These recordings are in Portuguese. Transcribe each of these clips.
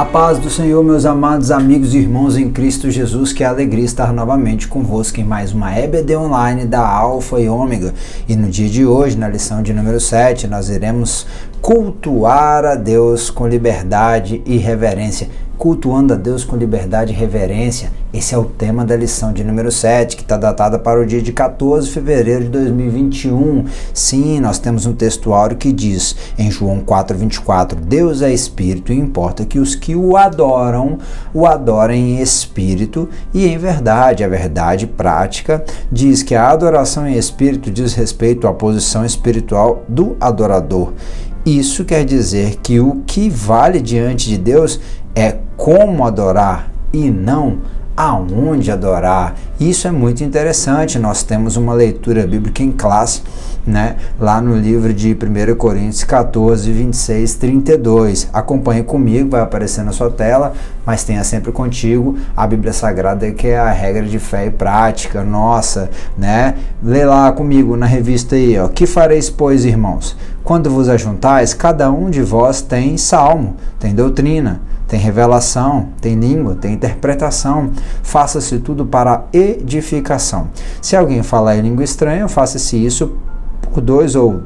A paz do Senhor, meus amados amigos e irmãos em Cristo Jesus, que alegria estar novamente convosco em mais uma EBD Online da Alfa e Ômega. E no dia de hoje, na lição de número 7, nós iremos cultuar a Deus com liberdade e reverência. Cultuando a Deus com liberdade e reverência. Esse é o tema da lição de número 7, que está datada para o dia de 14 de fevereiro de 2021. Sim, nós temos um textuário que diz, em João 4:24, Deus é Espírito e importa que os que o adorem em Espírito e em verdade. A verdade prática diz que a adoração em Espírito diz respeito à posição espiritual do adorador. Isso quer dizer que o que vale diante de Deus é como adorar e não aonde adorar. Isso é muito interessante. Nós temos uma leitura bíblica em classe, lá no livro de 1 Coríntios 14, 26, 32. Acompanhe comigo, vai aparecer na sua tela, mas tenha sempre contigo a Bíblia Sagrada, que é a regra de fé e prática nossa, Lê lá comigo na revista aí, ó. Que fareis, pois, irmãos? Quando vos ajuntais, cada um de vós tem salmo, tem doutrina, tem revelação, tem língua, tem interpretação. Faça-se tudo para edificação. Se alguém falar em língua estranha, faça-se isso por dois, ou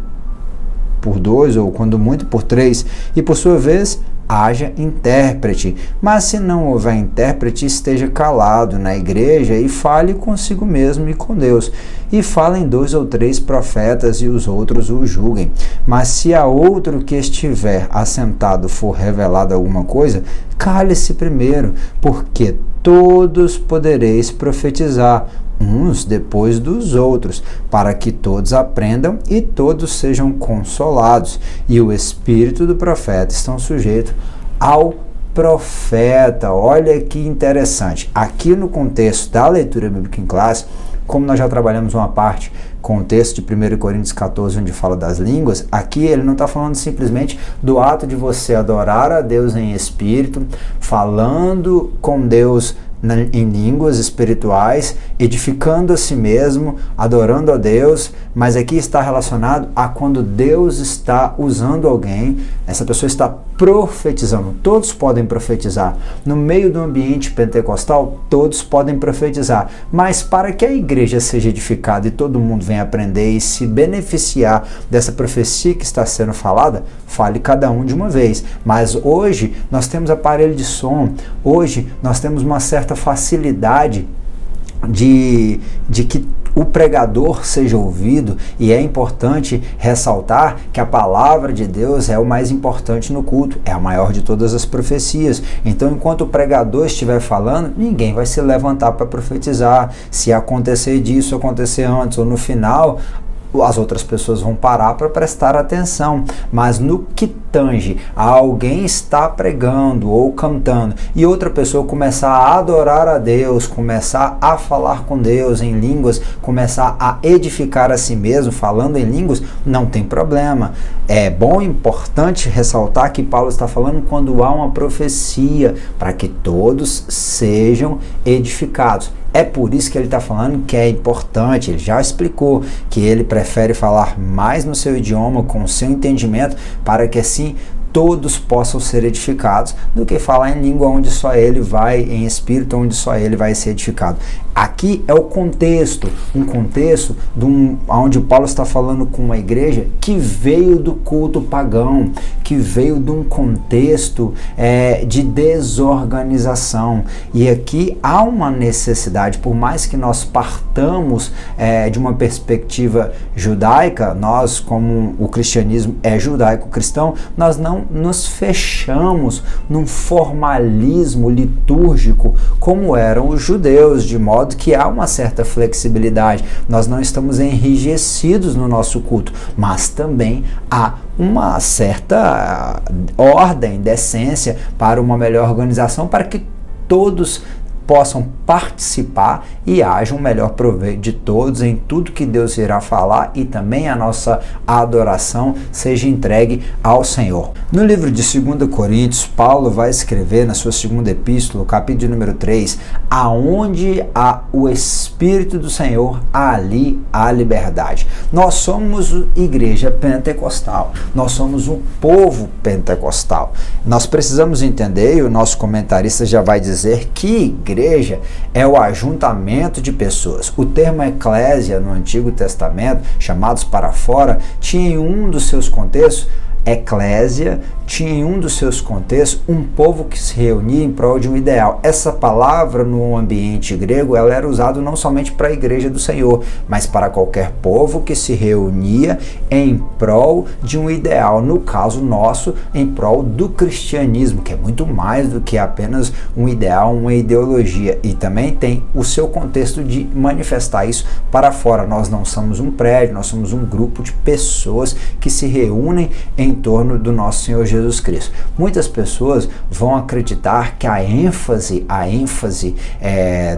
quando muito por três, e por sua vez haja intérprete. Mas se não houver intérprete, esteja calado na igreja e fale consigo mesmo e com Deus. E falem 2 ou 3 profetas e os outros o julguem. Mas se a outro que estiver assentado for revelado alguma coisa, cale-se primeiro, porque todos podereis profetizar, uns depois dos outros, para que todos aprendam e todos sejam consolados. E o espírito do profeta está sujeito ao profeta. Olha que interessante. Aqui no contexto da leitura bíblica em classe, como nós já trabalhamos uma parte com o texto de 1 Coríntios 14, onde fala das línguas, aqui ele não está falando simplesmente do ato de você adorar a Deus em espírito, falando com Deus em línguas espirituais, edificando a si mesmo, adorando a Deus, mas aqui está relacionado a quando Deus está usando alguém, essa pessoa está profetizando. Todos podem profetizar. No meio do ambiente pentecostal, todos podem profetizar, mas para que a igreja seja edificada e todo mundo venha aprender e se beneficiar dessa profecia que está sendo falada, fale cada um de uma vez. Mas hoje nós temos aparelho de som, hoje nós temos uma certa facilidade de que o pregador seja ouvido, e é importante ressaltar que a palavra de Deus é o mais importante no culto, é a maior de todas as profecias. Então, enquanto o pregador estiver falando, ninguém vai se levantar para profetizar. Se acontecer disso, acontecer antes ou no final, as outras pessoas vão parar para prestar atenção. Mas no que tange a alguém estar pregando ou cantando e outra pessoa começar a adorar a Deus, começar a falar com Deus em línguas, começar a edificar a si mesmo falando em línguas, não tem problema. É bom e importante ressaltar que Paulo está falando quando há uma profecia, para que todos sejam edificados. É por isso que ele está falando que é importante. Ele já explicou que ele prefere falar mais no seu idioma, com o seu entendimento, para que assim todos possam ser edificados, do que falar em língua onde só ele vai, em espírito onde só ele vai ser edificado. Aqui é o contexto, um contexto onde Paulo está falando com uma igreja que veio do culto pagão, que veio de um contexto de desorganização. E aqui há uma necessidade, por mais que nós partamos de uma perspectiva judaica, nós, como o cristianismo é judaico-cristão, nós não nos fechamos num formalismo litúrgico como eram os judeus, de modo que há uma certa flexibilidade. Nós não estamos enrijecidos no nosso culto, mas também há uma certa ordem, decência para uma melhor organização, para que todos possam participar e haja um melhor proveito de todos em tudo que Deus irá falar e também a nossa adoração seja entregue ao Senhor. No livro de 2 Coríntios, Paulo vai escrever na sua segunda epístola, capítulo número 3, aonde há o Espírito do Senhor, ali há liberdade. Nós somos igreja pentecostal, nós somos um povo pentecostal. Nós precisamos entender, e o nosso comentarista já vai dizer, que igreja é o ajuntamento de pessoas. O termo eclésia no Antigo Testamento, chamados para fora, tinha em um dos seus contextos, eclésia, tinha em um dos seus contextos um povo que se reunia em prol de um ideal. Essa palavra no ambiente grego, ela era usada não somente para a igreja do Senhor, mas para qualquer povo que se reunia em prol de um ideal. No caso nosso, em prol do cristianismo, que é muito mais do que apenas um ideal, uma ideologia, e também tem o seu contexto de manifestar isso para fora. Nós não somos um prédio, nós somos um grupo de pessoas que se reúnem em torno do nosso Senhor Jesus Cristo. Muitas pessoas vão acreditar que a ênfase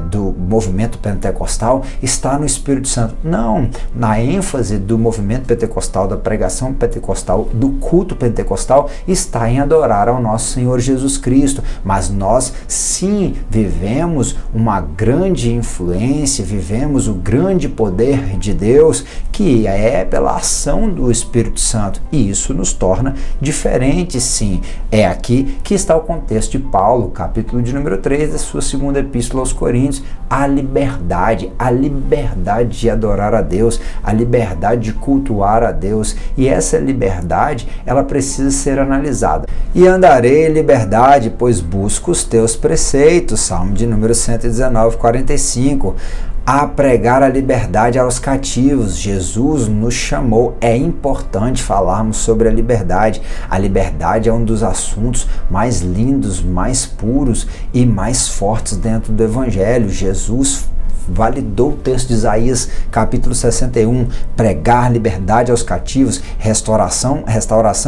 do movimento pentecostal está no Espírito Santo. Não, na ênfase do movimento pentecostal, da pregação pentecostal, do culto pentecostal, está em adorar ao nosso Senhor Jesus Cristo. Mas nós sim vivemos uma grande influência, vivemos o grande poder de Deus, que é pela ação do Espírito Santo, e isso nos torna diferentes, sim. É aqui que está o contexto de Paulo, capítulo de número 3 da sua segunda epístola aos Coríntios, a liberdade de adorar a Deus, a liberdade de cultuar a Deus, e essa liberdade, ela precisa ser analisada. E andarei em liberdade, pois busco os teus preceitos, Salmo de número 119, 45. A pregar a liberdade aos cativos. Jesus nos chamou. É importante falarmos sobre a liberdade. A liberdade é um dos assuntos mais lindos, mais puros e mais fortes dentro do Evangelho. Jesus validou o texto de Isaías, capítulo 61, pregar liberdade aos cativos, restauração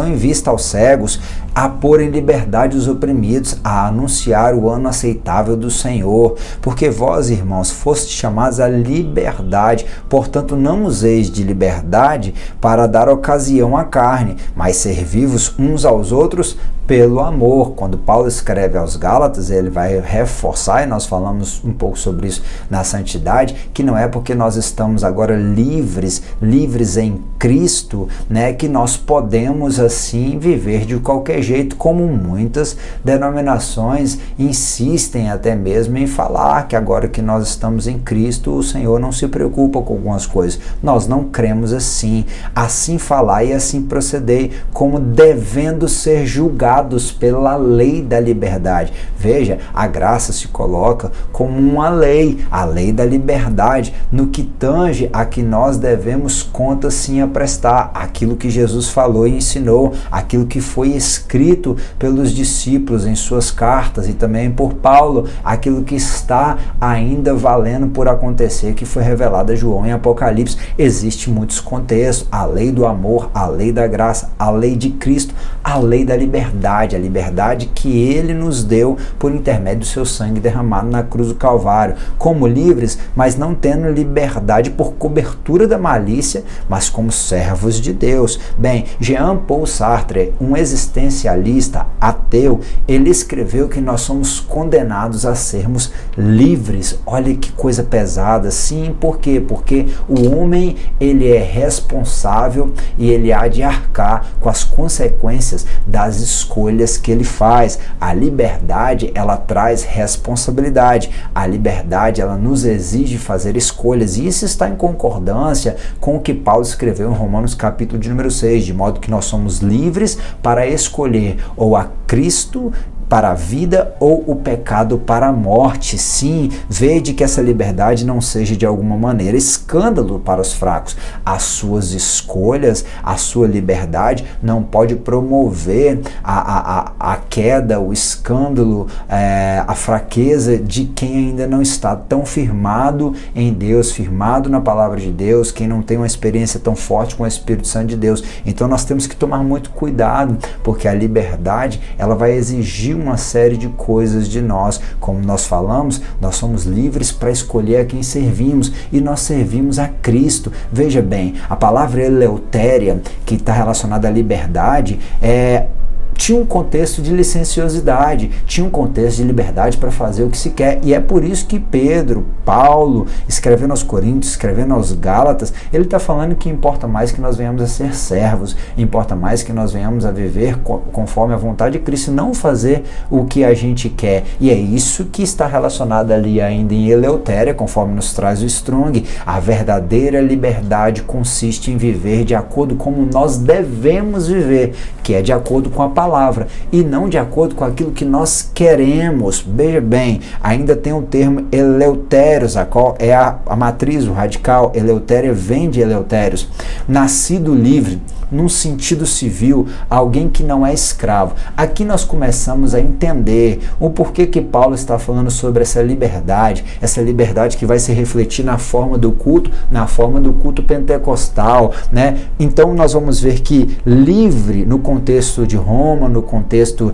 em vista aos cegos, a pôr em liberdade os oprimidos, a anunciar o ano aceitável do Senhor. Porque vós, irmãos, fostes chamados à liberdade, portanto não useis de liberdade para dar ocasião à carne, mas servi-vos uns aos outros pelo amor. Quando Paulo escreve aos Gálatas, ele vai reforçar, e nós falamos um pouco sobre isso na santidade, que não é porque nós estamos agora livres em Cristo, né, que nós podemos assim viver de qualquer jeito, como muitas denominações insistem até mesmo em falar que agora que nós estamos em Cristo, o Senhor não se preocupa com algumas coisas. Nós não cremos assim. Assim falar e assim proceder, como devendo ser julgados pela lei da liberdade. Veja, a graça se coloca como uma lei, a lei da liberdade, no que tange a que nós devemos conta sim a prestar, aquilo que Jesus falou e ensinou, aquilo que foi escrito pelos discípulos em suas cartas e também por Paulo, aquilo que está ainda valendo por acontecer, que foi revelado a João em Apocalipse. Existem muitos contextos, a lei do amor, a lei da graça, a lei de Cristo, a lei da liberdade, a liberdade que ele nos deu por intermédio do seu sangue derramado na cruz do Calvário, como livres, mas não tendo liberdade por cobertura da malícia, mas como servos de Deus. Bem, Jean-Paul Sartre, um existencialista ateu, ele escreveu que nós somos condenados a sermos livres. Olha que coisa pesada. Sim, por quê? Porque o homem, ele é responsável e ele há de arcar com as consequências das escolhas que ele faz. A liberdade, ela traz responsabilidade. A liberdade, ela nos exige fazer escolhas, e isso está em concordância com o que Paulo escreveu em Romanos capítulo de número 6, de modo que nós somos livres para escolher ou a Cristo para a vida ou o pecado para a morte. Sim, vede que essa liberdade não seja de alguma maneira escândalo para os fracos. As suas escolhas, a sua liberdade não pode promover a queda, o escândalo, a fraqueza de quem ainda não está tão firmado em Deus, firmado na palavra de Deus, quem não tem uma experiência tão forte com o Espírito Santo de Deus. Então nós temos que tomar muito cuidado, porque a liberdade, ela vai exigir uma série de coisas de nós. Como nós falamos, nós somos livres para escolher a quem servimos, e nós servimos a Cristo. Veja bem, a palavra eleutéria, que está relacionada à liberdade, tinha um contexto de licenciosidade, tinha um contexto de liberdade para fazer o que se quer, e é por isso que Pedro, Paulo, escrevendo aos Coríntios, escrevendo aos Gálatas, ele está falando que importa mais que nós venhamos a ser servos, importa mais que nós venhamos a viver conforme a vontade de Cristo, não fazer o que a gente quer, e é isso que está relacionado ali ainda em eleutéria, conforme nos traz o Strong. A verdadeira liberdade consiste em viver de acordo com como nós devemos viver, que é de acordo com a palavra, e não de acordo com aquilo que nós queremos. Veja bem, ainda tem o termo eleutérios, a qual é a matriz, o radical. Eleutéria vem de eleutérios, nascido livre, num sentido civil, alguém que não é escravo. Aqui nós começamos a entender o porquê que Paulo está falando sobre essa liberdade que vai se refletir na forma do culto pentecostal, né? Então nós vamos ver que livre, no contexto de Roma, no contexto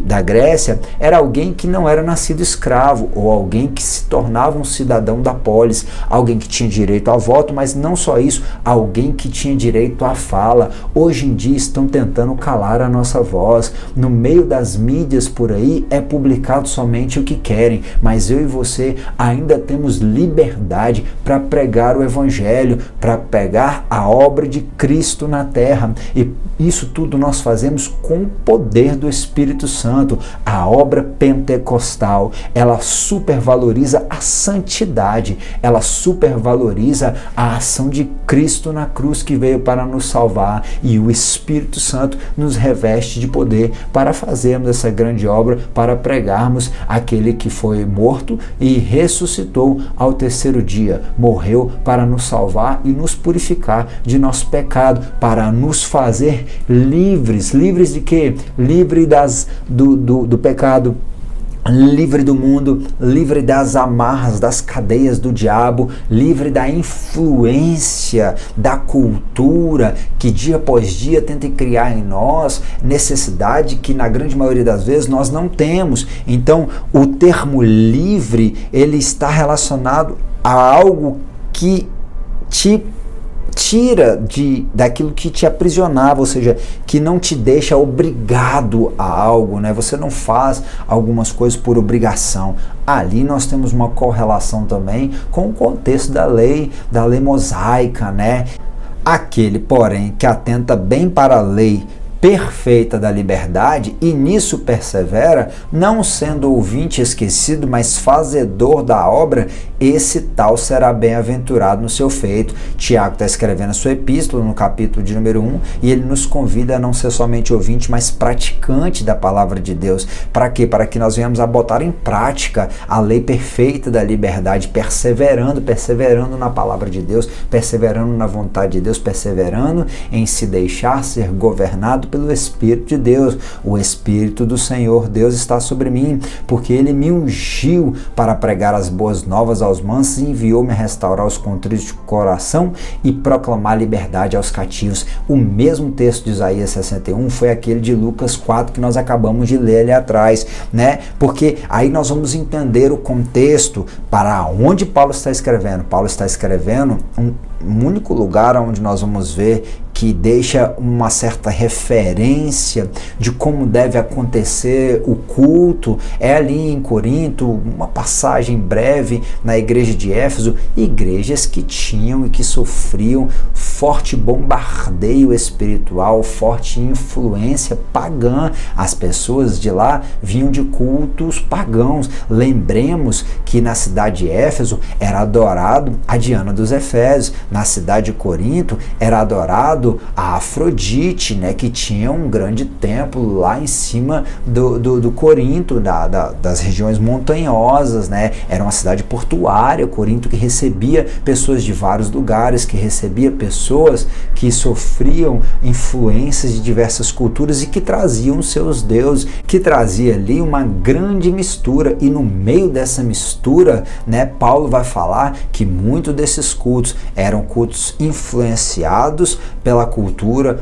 da Grécia, era alguém que não era nascido escravo, ou alguém que se tornava um cidadão da polis, alguém que tinha direito ao voto, mas não só isso, alguém que tinha direito à fala. Hoje em dia estão tentando calar a nossa voz. No meio das mídias por aí é publicado somente o que querem, mas eu e você ainda temos liberdade para pregar o Evangelho, para pregar a obra de Cristo na terra, e isso tudo nós fazemos com o poder do Espírito Santo. A obra pentecostal, ela supervaloriza a santidade, ela supervaloriza a ação de Cristo na cruz, que veio para nos salvar, e o Espírito Santo nos reveste de poder para fazermos essa grande obra, para pregarmos aquele que foi morto e ressuscitou ao terceiro dia, morreu para nos salvar e nos purificar de nosso pecado, para nos fazer livres. Livres de quê? Livre do pecado, livre do mundo, livre das amarras, das cadeias do diabo, livre da influência da cultura que dia após dia tenta criar em nós necessidade que na grande maioria das vezes nós não temos. Então o termo livre, ele está relacionado a algo que te tira daquilo que te aprisionava, ou seja, que não te deixa obrigado a algo, né? Você não faz algumas coisas por obrigação. Ali nós temos uma correlação também com o contexto da lei mosaica, né? Aquele, porém, que atenta bem para a lei perfeita da liberdade, e nisso persevera, não sendo ouvinte esquecido, mas fazedor da obra, esse tal será bem-aventurado no seu feito. Tiago está escrevendo a sua epístola no capítulo de número 1, e ele nos convida a não ser somente ouvinte, mas praticante da palavra de Deus. Para quê? Para que nós venhamos a botar em prática a lei perfeita da liberdade, perseverando na palavra de Deus, perseverando na vontade de Deus, perseverando em se deixar ser governado pelo Espírito de Deus. O Espírito do Senhor Deus está sobre mim, porque Ele me ungiu para pregar as boas novas aos mansos, e enviou-me a restaurar os contritos de coração e proclamar liberdade aos cativos. O mesmo texto de Isaías 61 foi aquele de Lucas 4 que nós acabamos de ler ali atrás, né? Porque aí nós vamos entender o contexto para onde Paulo está escrevendo. Paulo está escrevendo um único lugar onde nós vamos ver que deixa uma certa referência de como deve acontecer o culto, é ali em Corinto, uma passagem breve na igreja de Éfeso, igrejas que tinham e que sofriam forte bombardeio espiritual, forte influência pagã. As pessoas de lá vinham de cultos pagãos. Lembremos que na cidade de Éfeso era adorado a Diana dos Efésios, na cidade de Corinto era adorado a Afrodite, né, que tinha um grande templo lá em cima do Corinto, das regiões montanhosas, né? Era uma cidade portuária, Corinto, que recebia pessoas de vários lugares, que recebia pessoas pessoas que sofriam influências de diversas culturas e que traziam seus deuses, que trazia ali uma grande mistura, e no meio dessa mistura, né, Paulo vai falar que muitos desses cultos eram cultos influenciados pela cultura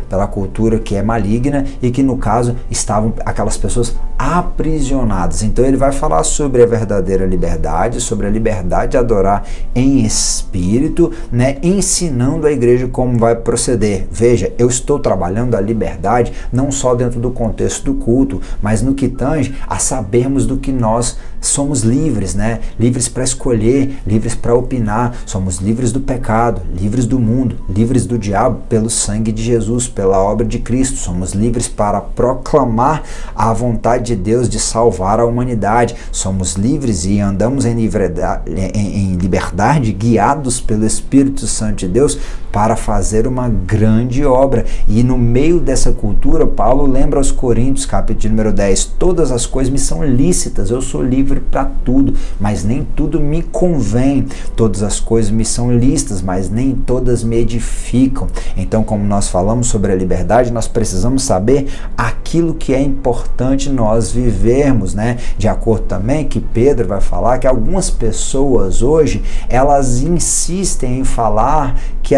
que é maligna, e que no caso estavam aquelas pessoas aprisionadas. Então ele vai falar sobre a verdadeira liberdade, sobre a liberdade de adorar em espírito, né, ensinando a igreja como vai proceder. Veja, eu estou trabalhando a liberdade não só dentro do contexto do culto, mas no que tange a sabermos do que nós somos livres, né? Livres para escolher, livres para opinar, somos livres do pecado, livres do mundo, livres do diabo pelo sangue de Jesus, pela obra de Cristo, somos livres para proclamar a vontade de Deus de salvar a humanidade, somos livres e andamos em liberdade, guiados pelo Espírito Santo de Deus para fazer uma grande obra. E no meio dessa cultura, Paulo lembra aos Coríntios, capítulo número 10, todas as coisas me são lícitas, eu sou livre para tudo, mas nem tudo me convém. Todas as coisas me são lícitas, mas nem todas me edificam. Então, como nós falamos sobre a liberdade, nós precisamos saber aquilo que é importante nós vivermos, né? De acordo também que Pedro vai falar que algumas pessoas hoje, elas insistem em falar que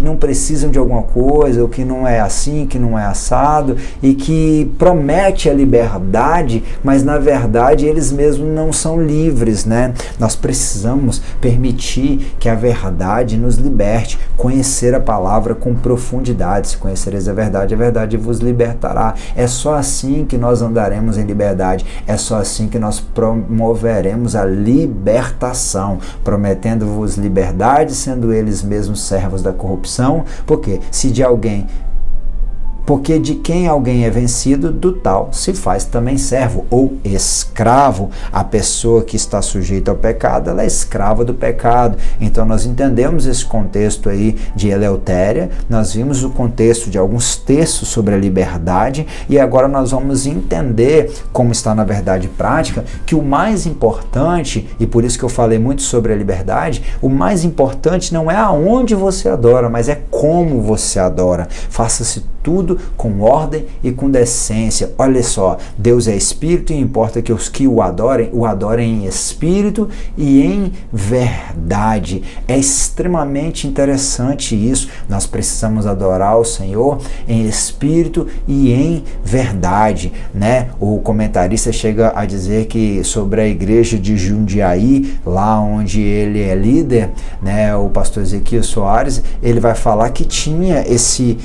não precisam de alguma coisa, ou que não é assim, que não é assado, e que promete a liberdade, mas na verdade eles mesmos não são livres, né? Nós precisamos permitir que a verdade nos liberte, conhecer a palavra com profundidade. Se conhecereis a verdade vos libertará. É só assim que nós andaremos em liberdade, é só assim que nós promoveremos a libertação, prometendo-vos liberdade, sendo eles mesmos servos da corrupção, porque de quem alguém é vencido, do tal se faz também servo ou escravo. A pessoa que está sujeita ao pecado, ela é escrava do pecado. Então nós entendemos esse contexto aí de Eleutéria, nós vimos o contexto de alguns textos sobre a liberdade, e agora nós vamos entender como está na verdade prática, que o mais importante, e por isso que eu falei muito sobre a liberdade, o mais importante não é aonde você adora, mas é como você adora. Faça-se tudo com ordem e com decência. Olha só, Deus é espírito e importa que os que o adorem em espírito e em verdade. É extremamente interessante isso. Nós precisamos adorar o Senhor em espírito e em verdade, né? O comentarista chega a dizer que sobre a igreja de Jundiaí, lá onde ele é líder, né, o pastor Ezequiel Soares, ele vai falar que tinha esse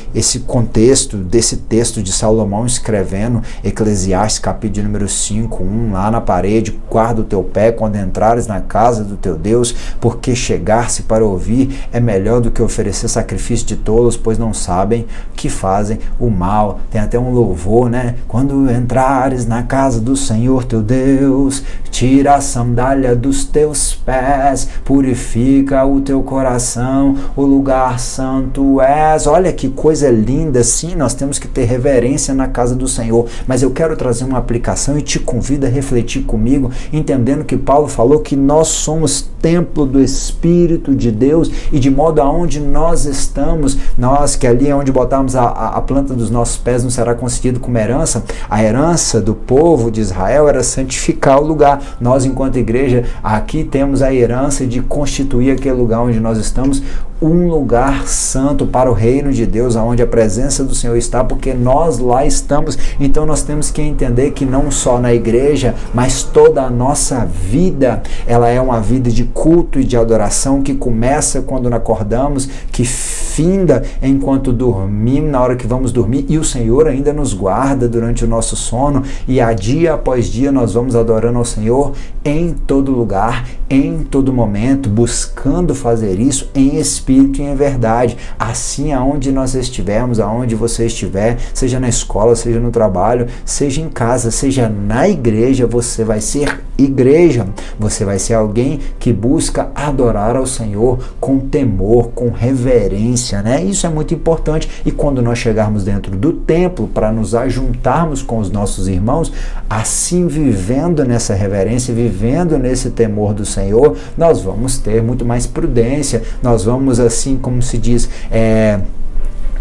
contexto desse texto de Salomão escrevendo Eclesiastes capítulo número 5:1, lá na parede: guarda o teu pé quando entrares na casa do teu Deus, porque chegar-se para ouvir é melhor do que oferecer sacrifício de tolos, pois não sabem que fazem o mal. Tem até um louvor, né? Quando entrares na casa do Senhor teu Deus, tira a sandália dos teus pés, purifica o teu coração, o lugar santo és. Olha que coisa linda. Sim, nós temos que ter reverência na casa do Senhor, mas eu quero trazer uma aplicação e te convido a refletir comigo, entendendo que Paulo falou que nós somos templo do Espírito de Deus, e de modo aonde nós estamos, nós que ali é onde botamos a planta dos nossos pés, não será concedido como herança. A herança do povo de Israel era santificar o lugar. Nós, enquanto igreja, aqui temos a herança de constituir aquele lugar onde nós estamos um lugar santo para o reino de Deus, onde a presença do Senhor está, porque nós lá estamos. Então nós temos que entender que não só na igreja, mas toda a nossa vida, ela é uma vida de culto e de adoração, que começa quando acordamos, que finda enquanto dormimos, na hora que vamos dormir, e o Senhor ainda nos guarda durante o nosso sono, e a dia após dia nós vamos adorando ao Senhor em todo lugar, em todo momento, buscando fazer isso em espírito e em verdade. Assim, aonde nós estivermos, aonde você estiver, seja na escola, seja no trabalho, seja em casa, seja na igreja, você vai ser igreja. Você vai ser alguém que busca adorar ao Senhor com temor, com reverência, né? Isso é muito importante. E quando nós chegarmos dentro do templo para nos ajuntarmos com os nossos irmãos, assim vivendo nessa reverência, vivendo nesse temor do Senhor, nós vamos ter muito mais prudência, nós vamos, assim como se diz,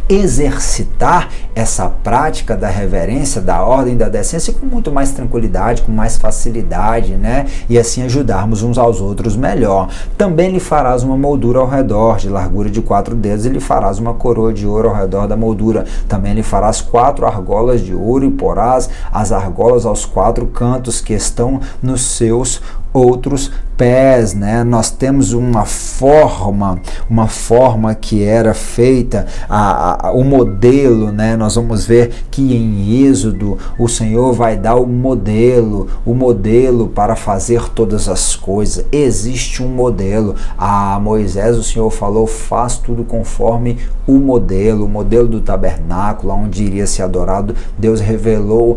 exercitar essa prática da reverência, da ordem, da decência com muito mais tranquilidade, com mais facilidade, né? E assim ajudarmos uns aos outros melhor. Também lhe farás uma moldura ao redor, de largura de 4 dedos, e lhe farás uma coroa de ouro ao redor da moldura. Também lhe farás 4 argolas de ouro e porás as argolas aos 4 cantos que estão nos seus outros pés, né? Nós temos uma forma que era feita, o modelo, né? Nós vamos ver que em Êxodo o Senhor vai dar o modelo para fazer todas as coisas. Existe um modelo. A Moisés o Senhor falou, faz tudo conforme o modelo do tabernáculo, onde iria ser adorado. Deus revelou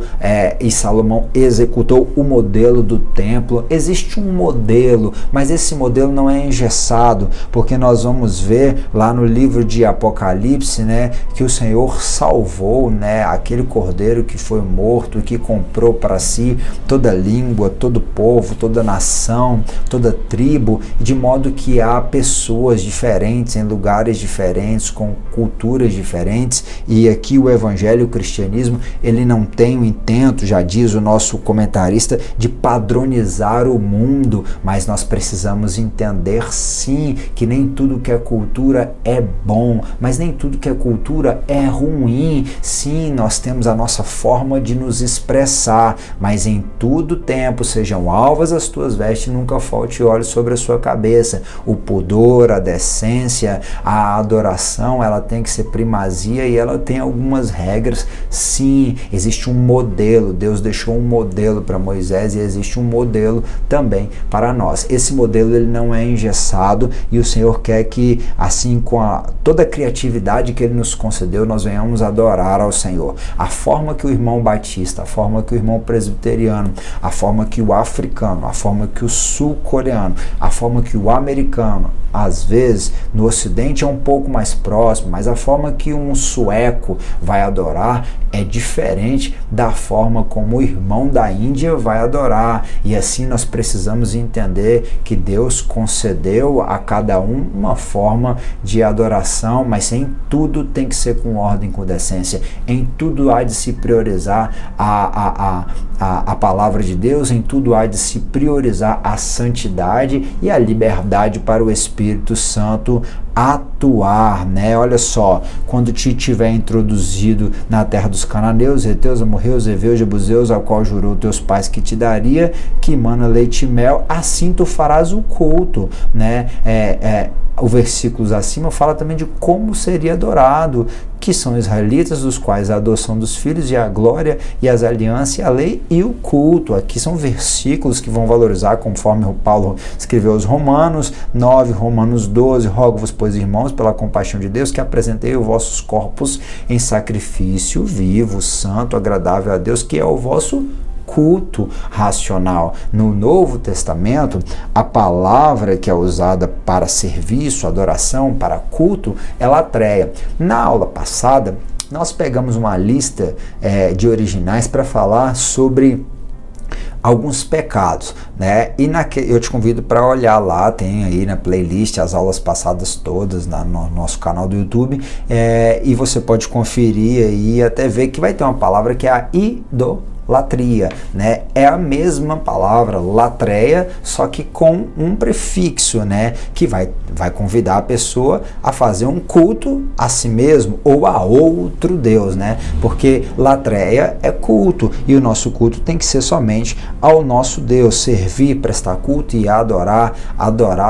e Salomão executou o modelo do templo. Existe um modelo, mas esse modelo não é engessado, porque nós vamos ver lá no livro de Apocalipse, né, que o Senhor salvou, né, aquele cordeiro que foi morto e que comprou para si toda língua, todo povo, toda nação, toda tribo, de modo que há pessoas diferentes em lugares diferentes, com culturas diferentes, e aqui o evangelho, o cristianismo, ele não tem o intento, já diz o nosso comentarista, de padronizar o mundo, mas nós precisamos entender sim que nem tudo que é cultura é bom, mas nem tudo que é cultura é ruim. Sim, nós temos a nossa forma de nos expressar, mas em todo tempo sejam alvas as tuas vestes, nunca falte óleo sobre a sua cabeça. O pudor, a decência, a adoração, ela tem que ser primazia e ela tem algumas regras. Sim, existe um modelo, Deus deixou um modelo para Moisés e existe um modelo também para nós. Esse modelo ele não é engessado e o Senhor quer que, assim, com toda a criatividade que Ele nos concedeu, nós venhamos adorar ao Senhor. A forma que o irmão batista, a forma que o irmão presbiteriano, a forma que o africano, a forma que o sul-coreano, a forma que o americano, às vezes no ocidente é um pouco mais próximo, mas a forma que um sueco vai adorar é diferente da forma como o irmão da Índia vai adorar. E assim nós precisamos entender que Deus concedeu a cada um uma forma de adoração, mas em tudo tem que ser com ordem, com decência. Em tudo há de se priorizar a palavra de Deus, em tudo há de se priorizar a santidade e a liberdade para o Espírito Santo atuar, né? Olha só, quando te tiver introduzido na terra dos cananeus, heteus, amorreus, heveus, jebuseus, ao qual jurou teus pais que te daria, que mana leite e mel, assim tu farás o culto, né? O versículos acima fala também de como seria adorado, que são israelitas, dos quais a adoção dos filhos e a glória e as alianças e a lei e o culto. Aqui são versículos que vão valorizar, conforme o Paulo escreveu aos Romanos 9, Romanos 12, rogo-vos, pois, irmãos, pela compaixão de Deus, que apresentei os vossos corpos em sacrifício vivo, santo, agradável a Deus, que é o vosso culto racional. No Novo Testamento, a palavra que é usada para serviço, adoração, para culto, é latreia. Na aula passada, nós pegamos uma lista de originais para falar sobre alguns pecados, né? E eu te convido para olhar lá, tem aí na playlist as aulas passadas todas no nosso canal do YouTube, e você pode conferir aí, até ver que vai ter uma palavra que é a idolatria, né? É a mesma palavra latreia, só que com um prefixo, né? Que vai convidar a pessoa a fazer um culto a si mesmo ou a outro Deus, né? Porque latreia é culto e o nosso culto tem que ser somente ao nosso Deus, servir, prestar culto e adorar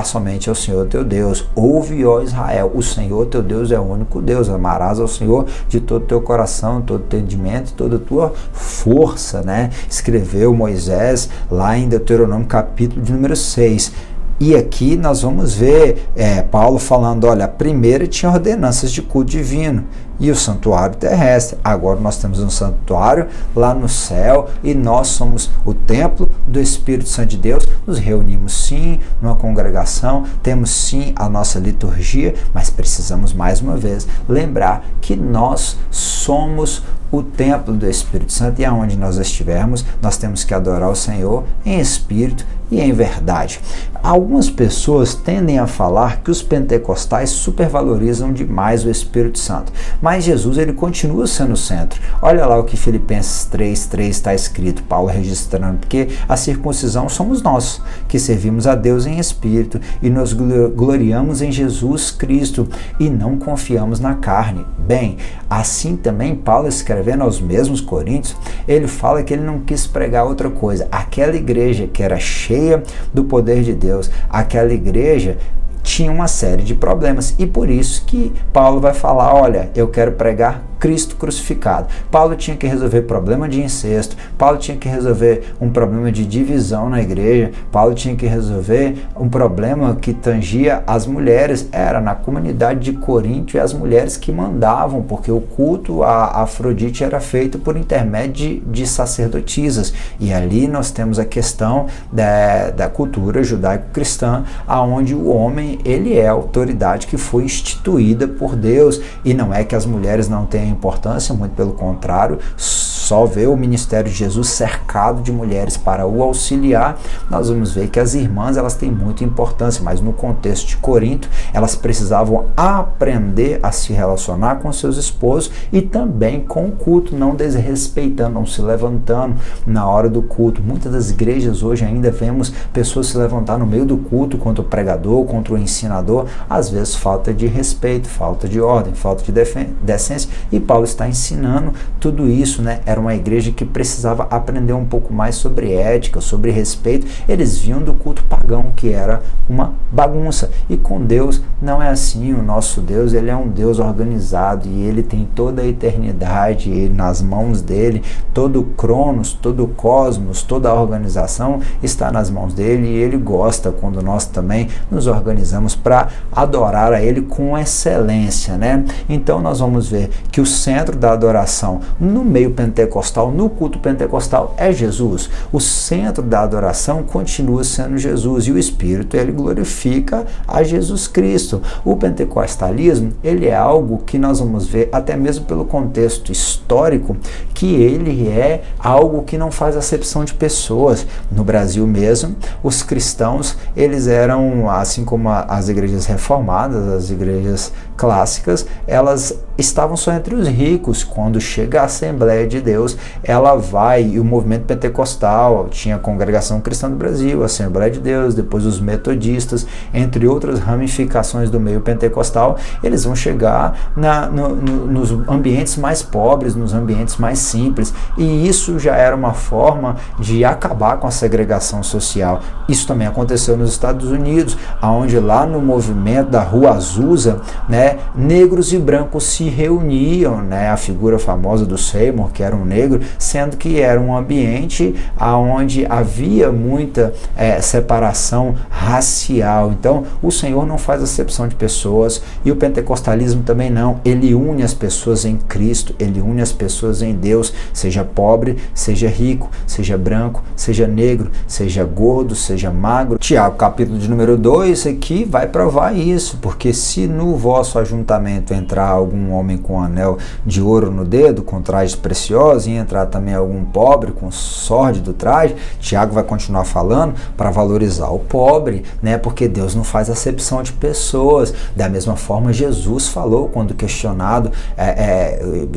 somente ao Senhor teu Deus. Ouve, ó Israel, o Senhor teu Deus é o único Deus. Amarás ao Senhor de todo o teu coração, todo o entendimento, toda a tua força, né? Escreveu Moisés lá em Deuteronômio capítulo de número 6. E aqui nós vamos ver Paulo falando, olha, a primeira tinha ordenanças de culto divino, e o santuário terrestre. Agora nós temos um santuário lá no céu e nós somos o templo do Espírito Santo de Deus. Nos reunimos sim numa congregação, temos sim a nossa liturgia, mas precisamos mais uma vez lembrar que nós somos o templo do Espírito Santo e aonde nós estivermos, nós temos que adorar o Senhor em espírito e em verdade. Algumas pessoas tendem a falar que os pentecostais supervalorizam demais o Espírito Santo, mas Jesus ele continua sendo o centro. Olha lá o que Filipenses 3:3 está escrito, Paulo registrando, porque a circuncisão somos nós, que servimos a Deus em espírito e nos gloriamos em Jesus Cristo e não confiamos na carne. Bem, assim também Paulo escrevendo aos mesmos Coríntios, ele fala que ele não quis pregar outra coisa. Aquela igreja que era cheia do poder de Deus, aquela igreja tinha uma série de problemas e por isso que Paulo vai falar, olha, eu quero pregar Cristo crucificado. Paulo tinha que resolver problema de incesto, Paulo tinha que resolver um problema de divisão na igreja, Paulo tinha que resolver um problema que tangia as mulheres. Era na comunidade de Corinto e as mulheres que mandavam, porque o culto a Afrodite era feito por intermédio de sacerdotisas. E ali nós temos a questão da cultura judaico-cristã, aonde o homem ele é a autoridade que foi instituída por Deus. E não é que as mulheres não têm importância, muito pelo contrário, só ver o ministério de Jesus cercado de mulheres para o auxiliar, nós vamos ver que as irmãs elas têm muita importância, mas no contexto de Corinto, elas precisavam aprender a se relacionar com seus esposos e também com o culto, não desrespeitando, não se levantando na hora do culto. Muitas das igrejas hoje ainda vemos pessoas se levantar no meio do culto contra o pregador, contra o ensinador, às vezes falta de respeito, falta de ordem, falta de decência, e Paulo está ensinando tudo isso, né? Era uma igreja que precisava aprender um pouco mais sobre ética, sobre respeito. Eles vinham do culto pagão, que era uma bagunça. E com Deus não é assim. O nosso Deus, ele é um Deus organizado e ele tem toda a eternidade nas mãos dele. Todo o Cronos, todo o cosmos, toda a organização está nas mãos dele e ele gosta quando nós também nos organizamos para adorar a ele com excelência, né? Então nós vamos ver que o centro da adoração no meio pentecostal, no culto pentecostal, é Jesus. O centro da adoração continua sendo Jesus e o Espírito ele glorifica a Jesus Cristo. O pentecostalismo ele é algo que nós vamos ver até mesmo pelo contexto histórico, que ele é algo que não faz acepção de pessoas. No Brasil mesmo, os cristãos eles eram, assim como as igrejas reformadas, as igrejas clássicas, elas estavam só entre os ricos. Quando chega a Assembleia de Deus, ela vai, e o movimento pentecostal, tinha a Congregação Cristã do Brasil, a Assembleia de Deus, depois os metodistas, entre outras ramificações do meio pentecostal, eles vão chegar nos ambientes mais pobres, nos ambientes mais simples, e isso já era uma forma de acabar com a segregação social. Isso também aconteceu nos Estados Unidos, onde lá no movimento da Rua Azusa, né, negros e brancos se reuniam, né, a figura famosa do Seymour, que era um negro, sendo que era um ambiente onde havia muita separação racial. Então o Senhor não faz acepção de pessoas e o pentecostalismo também não. Ele une as pessoas em Cristo, ele une as pessoas em Deus, seja pobre, seja rico, seja branco, seja negro, seja gordo, seja magro. Tiago, capítulo de número 2, aqui vai provar isso, porque se no vosso ajuntamento entrar algum homem com um anel de ouro no dedo, com trajes preciosos, e entrar também algum pobre com sórdido traje, Tiago vai continuar falando para valorizar o pobre, né? Porque Deus não faz acepção de pessoas. Da mesma forma, Jesus falou quando questionado,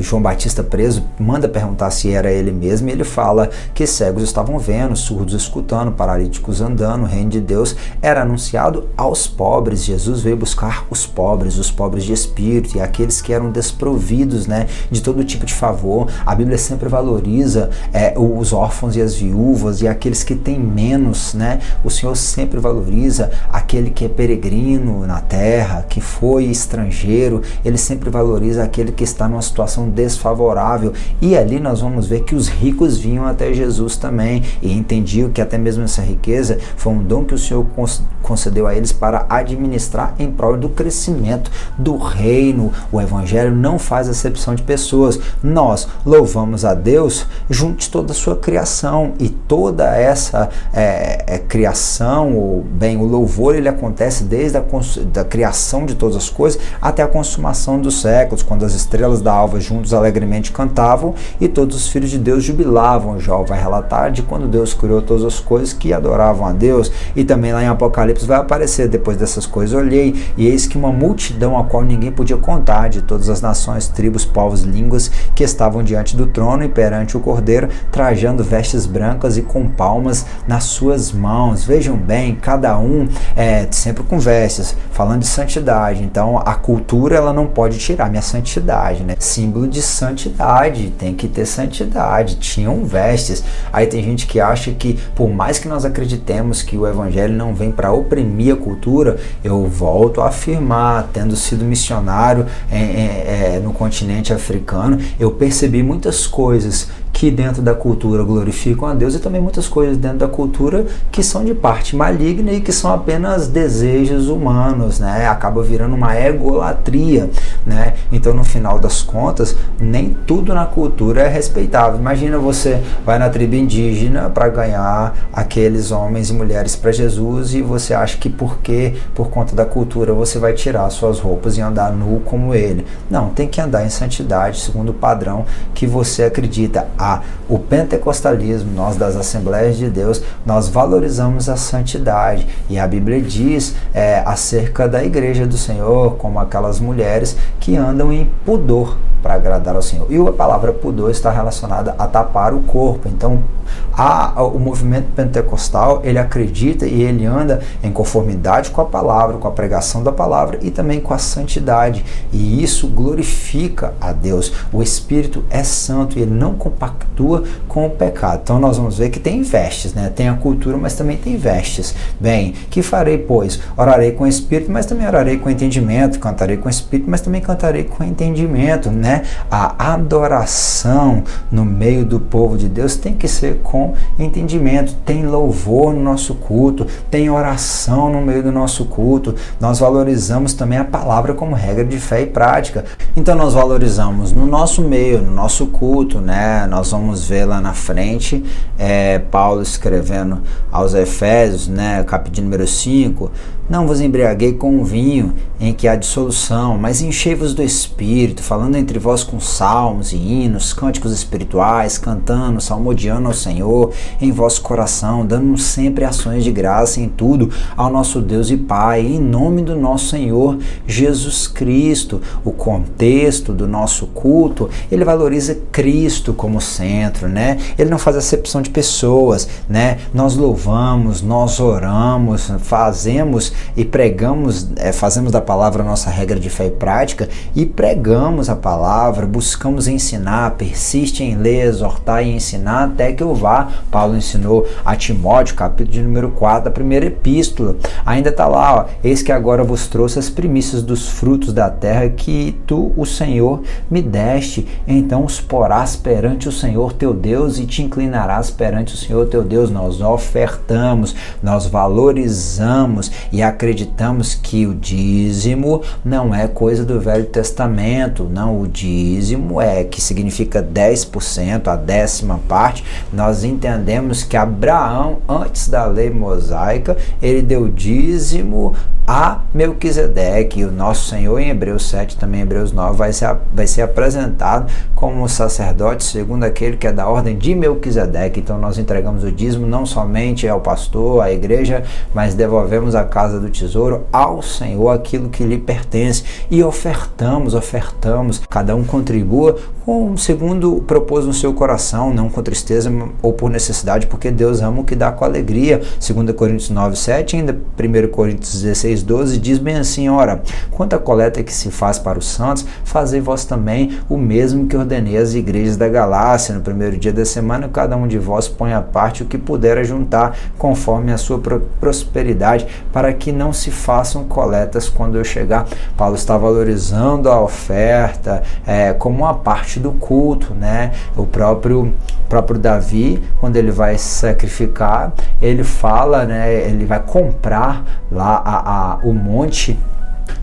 João Batista preso, manda perguntar se era ele mesmo, e ele fala que cegos estavam vendo, surdos escutando, paralíticos andando. O reino de Deus era anunciado aos pobres. Jesus veio buscar os pobres de espírito e aqueles que eram desprovidos, né, de todo tipo de favor. A Bíblia ele sempre valoriza os órfãos e as viúvas e aqueles que têm menos, né? O Senhor sempre valoriza aquele que é peregrino na terra, que foi estrangeiro, ele sempre valoriza aquele que está numa situação desfavorável. E ali nós vamos ver que os ricos vinham até Jesus também e entendiam que até mesmo essa riqueza foi um dom que o Senhor concedeu a eles para administrar em prol do crescimento do reino. O Evangelho não faz acepção de pessoas. Nós louvamos a Deus junto de toda a sua criação, e toda essa criação, o louvor, ele acontece desde a criação de todas as coisas até a consumação dos séculos, quando as estrelas da alva juntos alegremente cantavam e todos os filhos de Deus jubilavam. Jó vai relatar de quando Deus criou todas as coisas que adoravam a Deus. E também lá em Apocalipse vai aparecer: depois dessas coisas olhei, e eis que uma multidão a qual ninguém podia contar, de todas as nações, tribos, povos, línguas, que estavam diante do trono e perante o Cordeiro, trajando vestes brancas e com palmas nas suas mãos. Vejam bem, cada um sempre com vestes, falando de santidade. Então a cultura, ela não pode tirar minha santidade, né? Símbolo de santidade, tem que ter santidade. Tinham vestes. Aí tem gente que acha que, por mais que nós acreditemos que o Evangelho não vem para oprimir a cultura, eu volto a afirmar, tendo sido missionário no continente africano, eu percebi muitas coisas que dentro da cultura glorificam a Deus, e também muitas coisas dentro da cultura que são de parte maligna e que são apenas desejos humanos, né? Acaba virando uma egolatria, né? Então, no final das contas, nem tudo na cultura é respeitável. Imagina, você vai na tribo indígena para ganhar aqueles homens e mulheres para Jesus, e você acha que por conta da cultura, você vai tirar suas roupas e andar nu como ele. Não, tem que andar em santidade, segundo o padrão que você acredita. O pentecostalismo, nós das Assembleias de Deus, nós valorizamos a santidade, e a Bíblia diz acerca da igreja do Senhor como aquelas mulheres que andam em pudor para agradar ao Senhor. E a palavra pudor está relacionada a tapar o corpo. Então, o movimento pentecostal, ele acredita e ele anda em conformidade com a palavra, com a pregação da palavra e também com a santidade. E isso glorifica a Deus. O Espírito é santo e ele não compactua com o pecado. Então, nós vamos ver que tem vestes, né? Tem a cultura, mas também tem vestes. Bem, que farei, pois? Orarei com o Espírito, mas também orarei com entendimento. Cantarei com o Espírito, mas também cantarei com entendimento, né? A adoração no meio do povo de Deus tem que ser com entendimento. Tem louvor no nosso culto, tem oração no meio do nosso culto. Nós valorizamos também a palavra como regra de fé e prática. Então nós valorizamos no nosso meio, no nosso culto, né? Nós vamos ver lá na frente Paulo escrevendo aos Efésios, né? Capítulo número 5: não vos embriaguei com o vinho em que há dissolução, mas enchei-vos do Espírito, falando entre vós com salmos e hinos, cânticos espirituais, cantando, salmodiando ao Senhor em vosso coração, dando sempre ações de graça em tudo ao nosso Deus e Pai, em nome do nosso Senhor Jesus Cristo. O contexto do nosso culto, ele valoriza Cristo como centro, né? Ele não faz acepção de pessoas, né? Nós louvamos, nós oramos, fazemos e pregamos, fazemos da palavra nossa regra de fé e prática, e pregamos a palavra, buscamos ensinar, persiste em ler, exortar e ensinar até que eu vá. Paulo ensinou a Timóteo, capítulo de número 4 da primeira epístola. Ainda está lá, eis que agora vos trouxe as primícias dos frutos da terra que tu, o Senhor, me deste. Então os porás perante o Senhor teu Deus e te inclinarás perante o Senhor teu Deus. Nós ofertamos, nós valorizamos e acreditamos que o dízimo não é coisa do Velho Testamento. Não, o dízimo que significa 10%, a 10ª parte. Nós entendemos que Abraão, antes da lei mosaica, ele deu dízimo a Melquisedeque, e o nosso Senhor em Hebreus 7, também em Hebreus 9, vai ser apresentado como sacerdote segundo aquele que é da ordem de Melquisedeque. Então nós entregamos o dízimo não somente ao pastor, à igreja, mas devolvemos à casa do tesouro ao Senhor aquilo que lhe pertence, e ofertamos, cada um contribua segundo propôs no seu coração, não com tristeza ou por necessidade, porque Deus ama o que dá com alegria. 2 Coríntios 9:7, ainda 1 Coríntios 16:12 diz bem assim: ora, quanto à coleta que se faz para os santos, fazei vós também o mesmo que ordenei às igrejas da Galácia. No primeiro dia da semana, cada um de vós põe à parte o que puder juntar, conforme a sua prosperidade, para que não se façam coletas quando eu chegar. Paulo está valorizando a oferta como uma parte do culto, né? O próprio Davi, quando ele vai sacrificar, ele fala, né? Ele vai comprar lá o monte.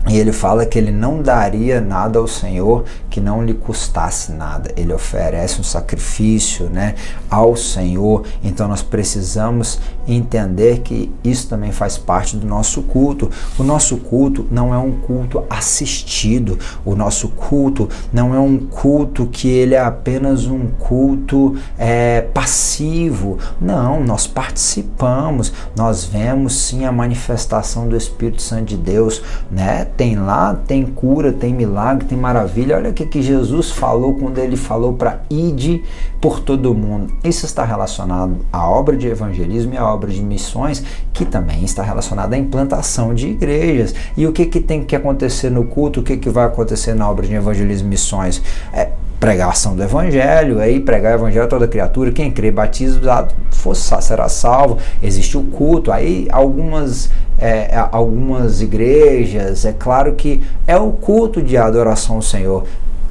E ele fala que ele não daria nada ao Senhor que não lhe custasse nada. Ele oferece um sacrifício, né, ao Senhor. Então nós precisamos entender que isso também faz parte do nosso culto. O nosso culto não é um culto assistido. O nosso culto não é um culto que ele é apenas um culto passivo. Não, nós participamos. Nós vemos sim a manifestação do Espírito Santo de Deus, né? Tem cura, tem milagre, tem maravilha. Olha o que Jesus falou quando ele falou para ide por todo mundo. Isso está relacionado à obra de evangelismo e à obra de missões, que também está relacionada à implantação de igrejas. E o que tem que acontecer no culto? O que vai acontecer na obra de evangelismo e missões? Pregação do evangelho, aí pregar o evangelho a toda criatura, quem crê batizado será salvo. Existe o culto, aí algumas igrejas, é claro que é o culto de adoração ao Senhor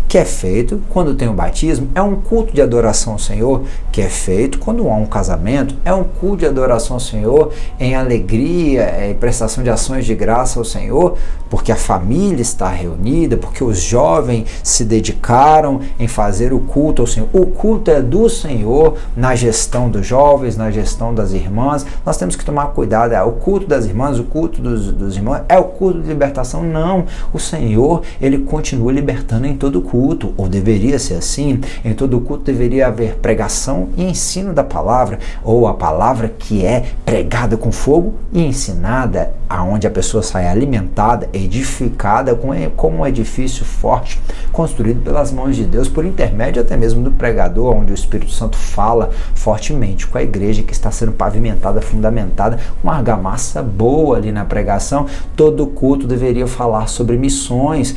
que é feito quando tem o batismo, é um culto de adoração ao Senhor que é feito quando há um casamento, é um culto de adoração ao Senhor em alegria e prestação de ações de graça ao Senhor, porque a família está reunida, porque os jovens se dedicaram em fazer o culto ao Senhor. O culto é do Senhor na gestão dos jovens, na gestão das irmãs. Nós temos que tomar cuidado, o culto das irmãs, o culto dos irmãos, é o culto de libertação? Não, o Senhor, ele continua libertando em todo culto, ou deveria ser assim. Em todo culto deveria haver pregação e ensino da palavra, ou a palavra que é pregada com fogo e ensinada, aonde a pessoa sai alimentada, edificada como um edifício forte, construído pelas mãos de Deus, por intermédio até mesmo do pregador, onde o Espírito Santo fala fortemente com a igreja que está sendo pavimentada, fundamentada, uma argamassa boa ali na pregação. Todo culto deveria falar sobre missões,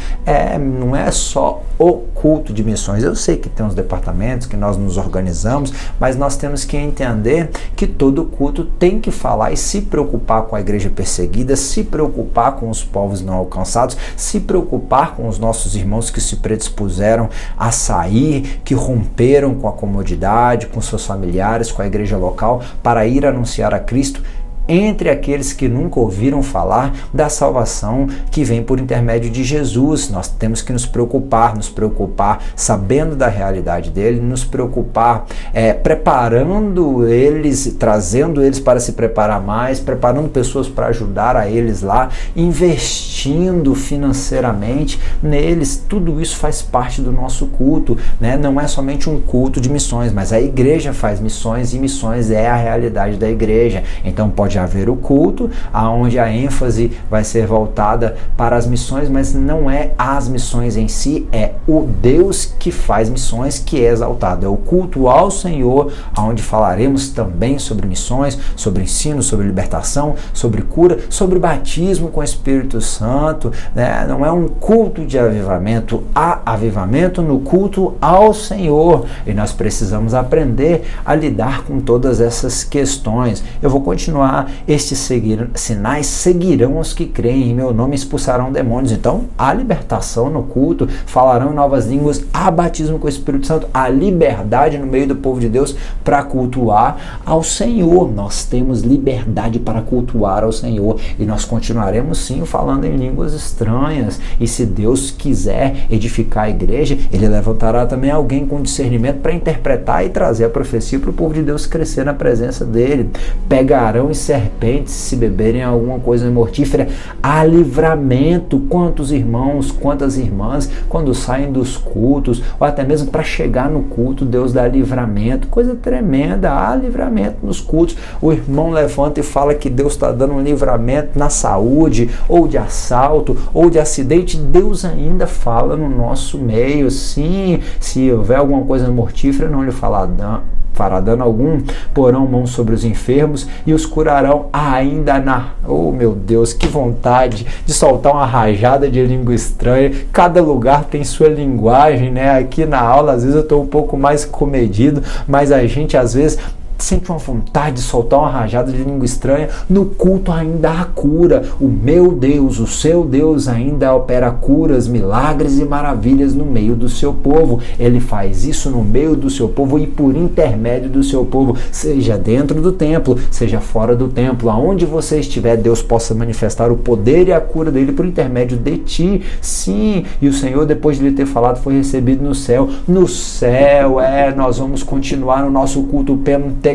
não é só o culto de missões. Eu sei que tem uns departamentos que nós nos organizamos, mas nós temos que entender que todo culto tem que falar e se preocupar com a igreja perseguida, se preocupar com os povos não alcançados, se preocupar com os nossos irmãos que se predispuseram a sair, que romperam com a comodidade, com seus familiares, com a igreja local, para ir anunciar a Cristo entre aqueles que nunca ouviram falar da salvação que vem por intermédio de Jesus. Nós temos que nos preocupar sabendo da realidade dele, nos preocupar preparando eles, trazendo eles para se preparar mais, preparando pessoas para ajudar a eles lá, investindo financeiramente neles. Tudo isso faz parte do nosso culto, né? Não é somente um culto de missões, mas a igreja faz missões e missões é a realidade da igreja. Então pode haver o culto, aonde a ênfase vai ser voltada para as missões, mas não é as missões em si, é o Deus que faz missões que é exaltado. É o culto ao Senhor, aonde falaremos também sobre missões, sobre ensino, sobre libertação, sobre cura, sobre batismo com o Espírito Santo, né? Não é um culto de avivamento, há avivamento no culto ao Senhor, e nós precisamos aprender a lidar com todas essas questões. Eu vou continuar. Estes sinais seguirão os que creem em meu nome, expulsarão demônios. Então, há libertação no culto, falarão em novas línguas, há batismo com o Espírito Santo, há liberdade no meio do povo de Deus para cultuar ao Senhor. Nós temos liberdade para cultuar ao Senhor e nós continuaremos sim falando em línguas estranhas. E se Deus quiser edificar a igreja, ele levantará também alguém com discernimento para interpretar e trazer a profecia para o povo de Deus crescer na presença dele. Pegarão e serpentes, se beberem alguma coisa mortífera, há livramento. Quantos irmãos, quantas irmãs, quando saem dos cultos, ou até mesmo para chegar no culto, Deus dá livramento, coisa tremenda, há livramento nos cultos. O irmão levanta e fala que Deus está dando um livramento na saúde, ou de assalto, ou de acidente. Deus ainda fala no nosso meio. Sim, se houver alguma coisa mortífera, não lhe fará dano algum, porão mão sobre os enfermos e os curarão ainda na... Oh, meu Deus, que vontade de soltar uma rajada de língua estranha. Cada lugar tem sua linguagem, né? Aqui na aula, às vezes eu estou um pouco mais comedido, mas a gente, às vezes, sente uma vontade de soltar uma rajada de língua estranha. No culto ainda há cura. O meu Deus, o seu Deus ainda opera curas, milagres e maravilhas no meio do seu povo. Ele faz isso no meio do seu povo e por intermédio do seu povo, seja dentro do templo, seja fora do templo. Aonde você estiver, Deus possa manifestar o poder e a cura dele por intermédio de ti. Sim, e o Senhor, depois de lhe ter falado, foi recebido no céu. No céu, nós vamos continuar o nosso culto pentecostal,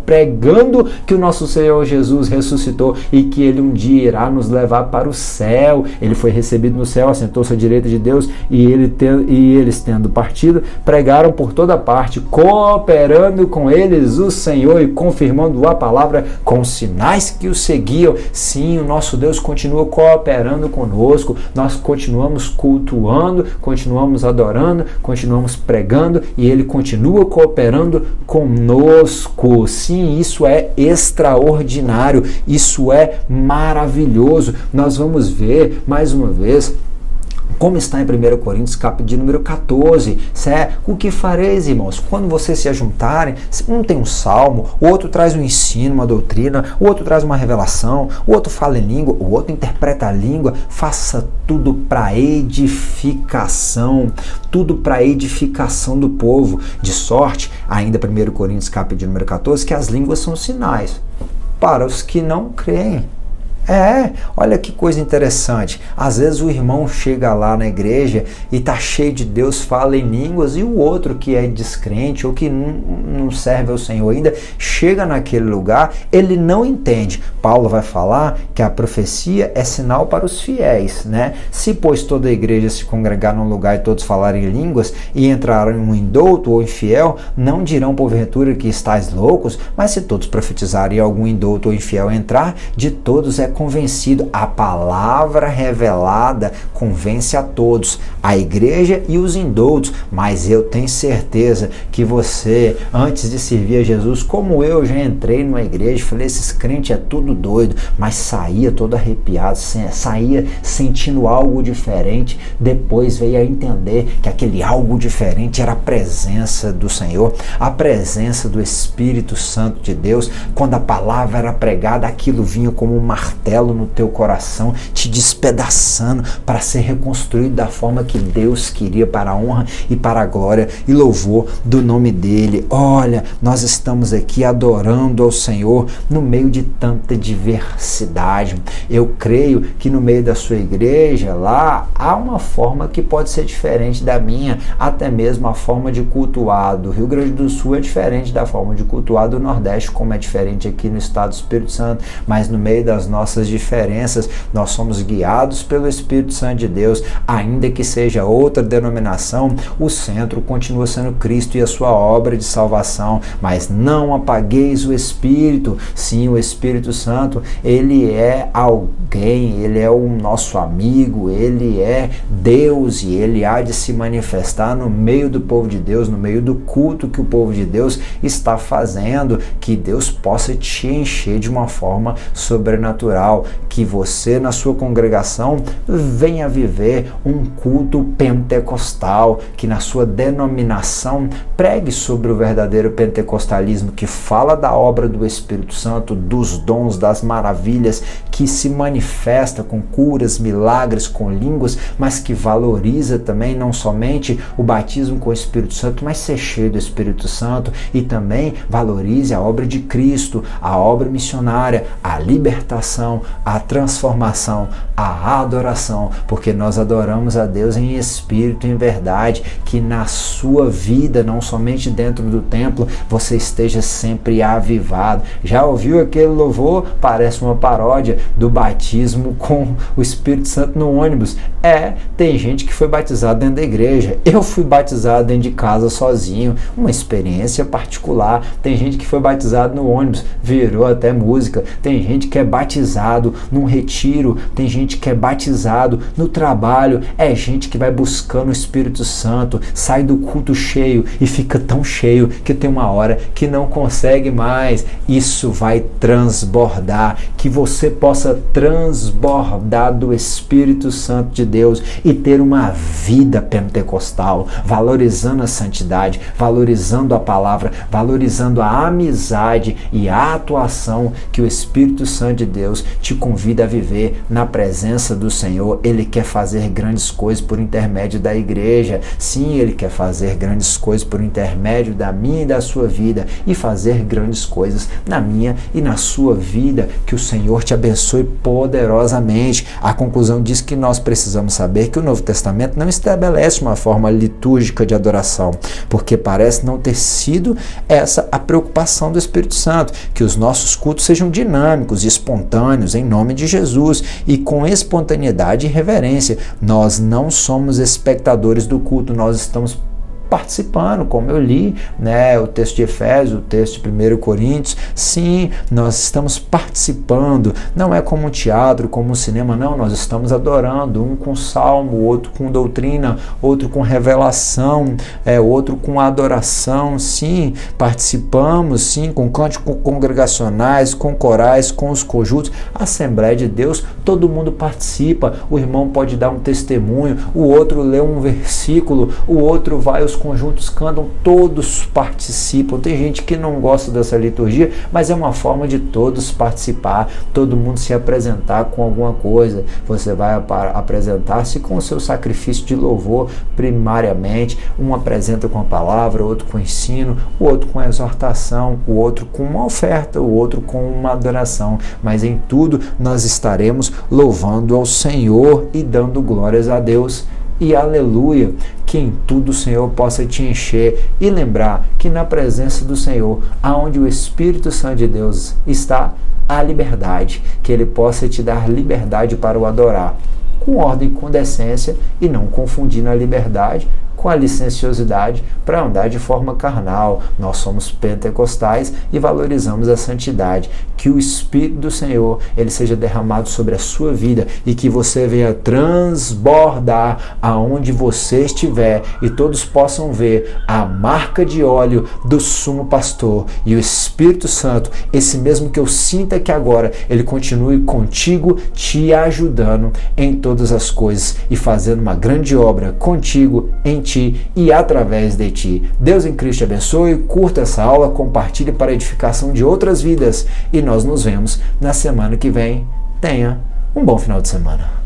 pregando que o nosso Senhor Jesus ressuscitou e que ele um dia irá nos levar para o céu. Ele foi recebido no céu, assentou-se à direita de Deus, e eles tendo partido, pregaram por toda parte, cooperando com eles o Senhor e confirmando a palavra com sinais que o seguiam. Sim, o nosso Deus continua cooperando conosco. Nós continuamos cultuando, continuamos adorando, continuamos pregando, e ele continua cooperando conosco. Sim, isso é extraordinário, isso é maravilhoso. Nós vamos ver mais uma vez como está em 1 Coríntios, capítulo de número 14. O que fareis, irmãos? Quando vocês se ajuntarem, um tem um salmo, o outro traz um ensino, uma doutrina, o outro traz uma revelação, o outro fala em língua, o outro interpreta a língua. Faça tudo para edificação, tudo para edificação do povo. De sorte, ainda 1 Coríntios, capítulo de número 14, que as línguas são sinais para os que não creem. Olha que coisa interessante. Às vezes o irmão chega lá na igreja e está cheio de Deus, fala em línguas, e o outro que é descrente ou que não serve ao Senhor ainda, chega naquele lugar, ele não entende. Paulo vai falar que a profecia é sinal para os fiéis, né? Se, pois, toda a igreja se congregar num lugar e todos falarem línguas e entrarem um indouto ou infiel, não dirão porventura que estáis loucos, mas se todos profetizarem e algum indouto ou infiel entrar, de todos é convencido. A palavra revelada convence a todos, a igreja e os indoutos. Mas eu tenho certeza que você, antes de servir a Jesus, como eu já entrei numa igreja, falei, esses crentes é tudo doido, mas saía todo arrepiado, saía sentindo algo diferente. Depois veio a entender que aquele algo diferente era a presença do Senhor, a presença do Espírito Santo de Deus. Quando a palavra era pregada, aquilo vinha como um martelo no teu coração, te despedaçando para ser reconstruído da forma que Deus queria, para a honra e para a glória e louvor do nome dele. Olha, nós estamos aqui adorando ao Senhor no meio de tanta diversidade. Eu creio que no meio da sua igreja lá há uma forma que pode ser diferente da minha, até mesmo a forma de cultuar do Rio Grande do Sul é diferente da forma de cultuar do Nordeste, como é diferente aqui no estado do Espírito Santo. Mas no meio das nossas diferenças, nós somos guiados pelo Espírito Santo de Deus. Ainda que seja outra denominação, o centro continua sendo Cristo e a sua obra de salvação. Mas não apagueis o Espírito. Sim, o Espírito Santo, ele é alguém, ele é o nosso amigo, ele é Deus, e ele há de se manifestar no meio do povo de Deus, no meio do culto que o povo de Deus está fazendo. Que Deus possa te encher de uma forma sobrenatural, que você na sua congregação venha viver um culto pentecostal, que na sua denominação pregue sobre o verdadeiro pentecostalismo, que fala da obra do Espírito Santo, dos dons, das maravilhas, que se manifesta com curas, milagres, com línguas, mas que valoriza também não somente o batismo com o Espírito Santo, mas ser cheio do Espírito Santo, e também valorize a obra de Cristo, a obra missionária, a libertação, conversão, a transformação, a adoração, porque nós adoramos a Deus em espírito e em verdade, que na sua vida, não somente dentro do templo, você esteja sempre avivado. Já ouviu aquele louvor? Parece uma paródia do batismo com o Espírito Santo no ônibus. Tem gente que foi batizado dentro da igreja. Eu fui batizado dentro de casa sozinho, uma experiência particular. Tem gente que foi batizado no ônibus, virou até música. Tem gente que é batizado num retiro, tem gente que é batizado no trabalho. É gente que vai buscando o Espírito Santo, sai do culto cheio e fica tão cheio que tem uma hora que não consegue mais. Isso vai transbordar, que você possa transbordar do Espírito Santo de Deus e ter uma vida pentecostal, valorizando a santidade, valorizando a palavra, valorizando a amizade e a atuação que o Espírito Santo de Deus te convida a viver na presença do Senhor. Ele quer fazer grandes coisas por intermédio da igreja. Sim, Ele quer fazer grandes coisas por intermédio da minha e da sua vida, e fazer grandes coisas na minha e na sua vida. Que o Senhor te abençoe poderosamente. A conclusão diz que nós precisamos saber que o Novo Testamento não estabelece uma forma litúrgica de adoração, porque parece não ter sido essa a preocupação do Espírito Santo, que os nossos cultos sejam dinâmicos e espontâneos em nome de Jesus e com espontaneidade e reverência. Nós não somos espectadores do culto, nós estamos participando, como eu li, o texto de Efésios, o texto de 1 Coríntios. Sim, nós estamos participando, não é como um teatro, como um cinema, não, nós estamos adorando, um com salmo, outro com doutrina, outro com revelação, outro com adoração. Sim, participamos, sim, com cânticos congregacionais, com corais, com os conjuntos, Assembleia de Deus, todo mundo participa. O irmão pode dar um testemunho, o outro lê um versículo, o outro vai, os conjuntos cantam, todos participam. Tem gente que não gosta dessa liturgia, mas é uma forma de todos participar, todo mundo se apresentar com alguma coisa. Você vai apresentar-se com o seu sacrifício de louvor, primariamente. Um apresenta com a palavra, outro com ensino, o outro com exortação, o outro com uma oferta, o outro com uma adoração. Mas em tudo nós estaremos louvando ao Senhor e dando glórias a Deus. E aleluia, que em tudo o Senhor possa te encher e lembrar que na presença do Senhor, aonde o Espírito Santo de Deus está, há liberdade, que Ele possa te dar liberdade para o adorar, com ordem e com decência, e não confundindo a liberdade com a licenciosidade para andar de forma carnal. Nós somos pentecostais e valorizamos a santidade. Que o Espírito do Senhor, Ele seja derramado sobre a sua vida e que você venha transbordar aonde você estiver e todos possam ver a marca de óleo do sumo pastor e o Espírito Santo, esse mesmo que eu sinto aqui agora, ele continue contigo, te ajudando em todas as coisas e fazendo uma grande obra contigo, em ti e através de ti. Deus em Cristo te abençoe, curta essa aula, compartilhe para a edificação de outras vidas e nós nos vemos na semana que vem. Tenha um bom final de semana.